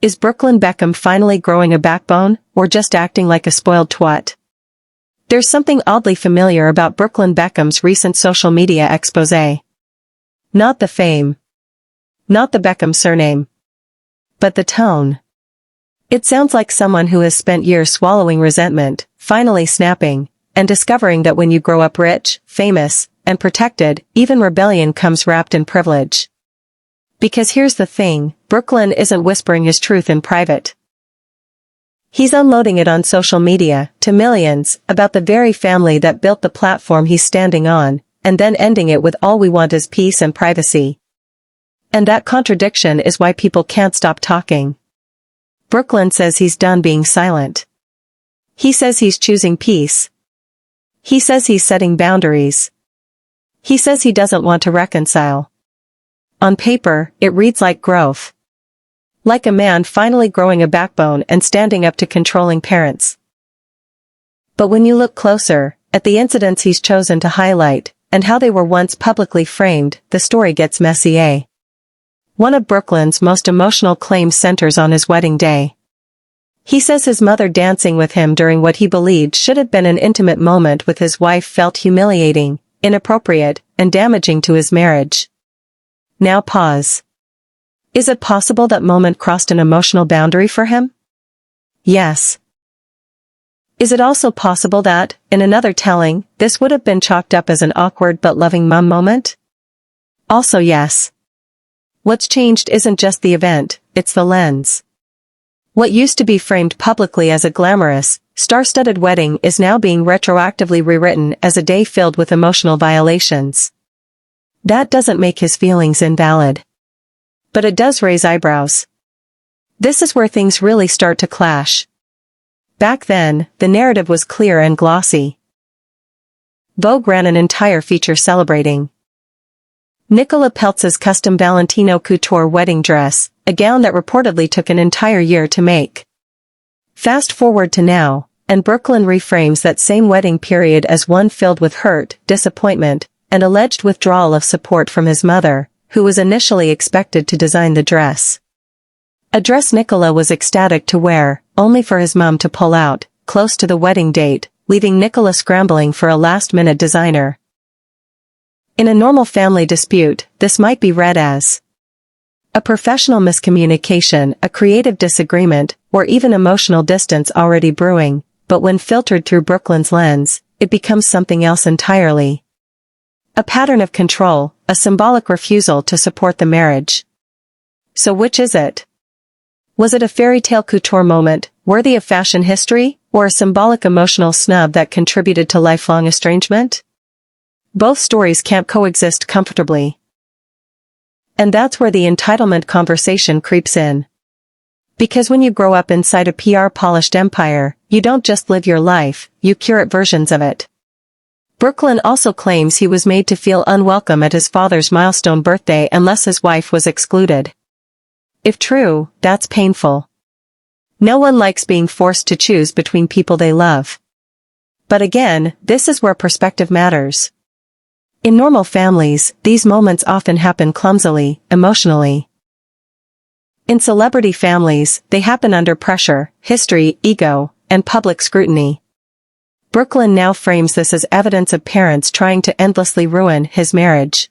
Is Brooklyn Beckham finally growing a backbone, or just acting like a spoiled twat? There's something oddly familiar about Brooklyn Beckham's recent social media exposé. Not the fame. Not the Beckham surname. But the tone. It sounds like someone who has spent years swallowing resentment, finally snapping, and discovering that when you grow up rich, famous, and protected, even rebellion comes wrapped in privilege. Because here's the thing, Brooklyn isn't whispering his truth in private. He's unloading it on social media, to millions, about the very family that built the platform he's standing on, and then ending it with all we want is peace and privacy. And that contradiction is why people can't stop talking. Brooklyn says he's done being silent. He says he's choosing peace. He says he's setting boundaries. He says he doesn't want to reconcile. On paper, it reads like growth. Like a man finally growing a backbone and standing up to controlling parents. But when you look closer, at the incidents he's chosen to highlight, and how they were once publicly framed, the story gets messy. One of Brooklyn's most emotional claims centers on his wedding day. He says his mother dancing with him during what he believed should have been an intimate moment with his wife felt humiliating, inappropriate, and damaging to his marriage. Now pause. Is it possible that moment crossed an emotional boundary for him? Yes. Is it also possible that, in another telling, this would have been chalked up as an awkward but loving mom moment? Also yes. What's changed isn't just the event, it's the lens. What used to be framed publicly as a glamorous, star-studded wedding is now being retroactively rewritten as a day filled with emotional violations. That doesn't make his feelings invalid. But it does raise eyebrows. This is where things really start to clash. Back then, the narrative was clear and glossy. Vogue ran an entire feature celebrating Nicola Peltz's custom Valentino couture wedding dress, a gown that reportedly took an entire year to make. Fast forward to now, and Brooklyn reframes that same wedding period as one filled with hurt, disappointment, and alleged withdrawal of support from his mother, who was initially expected to design the dress. A dress Nicola was ecstatic to wear, only for his mom to pull out, close to the wedding date, leaving Nicola scrambling for a last-minute designer. In a normal family dispute, this might be read as a professional miscommunication, a creative disagreement, or even emotional distance already brewing, but when filtered through Brooklyn's lens, it becomes something else entirely. A pattern of control, a symbolic refusal to support the marriage. So which is it? Was it a fairy tale couture moment, worthy of fashion history, or a symbolic emotional snub that contributed to lifelong estrangement? Both stories can't coexist comfortably. And that's where the entitlement conversation creeps in. Because when you grow up inside a PR-polished empire, you don't just live your life, you curate versions of it. Brooklyn also claims he was made to feel unwelcome at his father's milestone birthday unless his wife was excluded. If true, that's painful. No one likes being forced to choose between people they love. But again, this is where perspective matters. In normal families, these moments often happen clumsily, emotionally. In celebrity families, they happen under pressure, history, ego, and public scrutiny. Brooklyn now frames this as evidence of parents trying to endlessly ruin his marriage.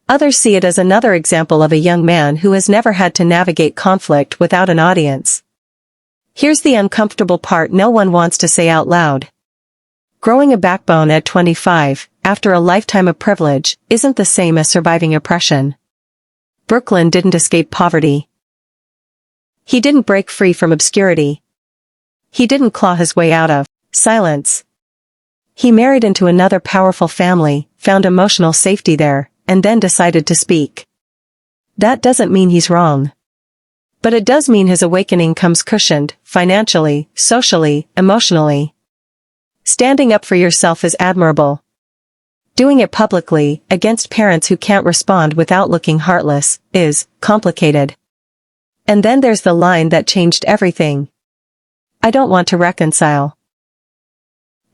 Others see it as another example of a young man who has never had to navigate conflict without an audience. Here's the uncomfortable part no one wants to say out loud. Growing a backbone at 25, after a lifetime of privilege, isn't the same as surviving oppression. Brooklyn didn't escape poverty. He didn't break free from obscurity. He didn't claw his way out of silence. He married into another powerful family, found emotional safety there, and then decided to speak. That doesn't mean he's wrong. But it does mean his awakening comes cushioned, financially, socially, emotionally. Standing up for yourself is admirable. Doing it publicly, against parents who can't respond without looking heartless, is complicated. And then there's the line that changed everything. I don't want to reconcile.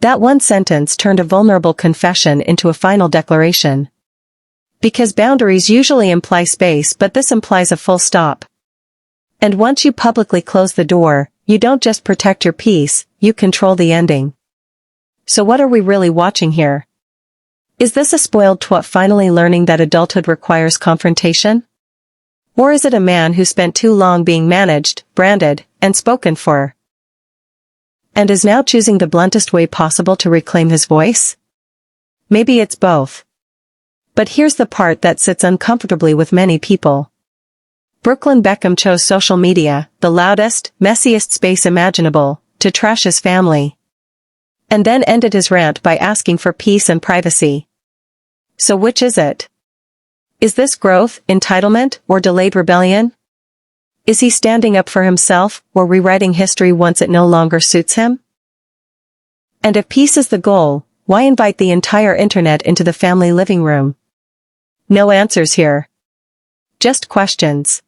That one sentence turned a vulnerable confession into a final declaration. Because boundaries usually imply space, but this implies a full stop. And once you publicly close the door, you don't just protect your peace, you control the ending. So what are we really watching here? Is this a spoiled twat finally learning that adulthood requires confrontation? Or is it a man who spent too long being managed, branded, and spoken for, and is now choosing the bluntest way possible to reclaim his voice? Maybe it's both. But here's the part that sits uncomfortably with many people. Brooklyn Beckham chose social media, the loudest, messiest space imaginable, to trash his family. And then ended his rant by asking for peace and privacy. So which is it? Is this growth, entitlement, or delayed rebellion? Is he standing up for himself, or rewriting history once it no longer suits him? And if peace is the goal, why invite the entire internet into the family living room? No answers here. Just questions.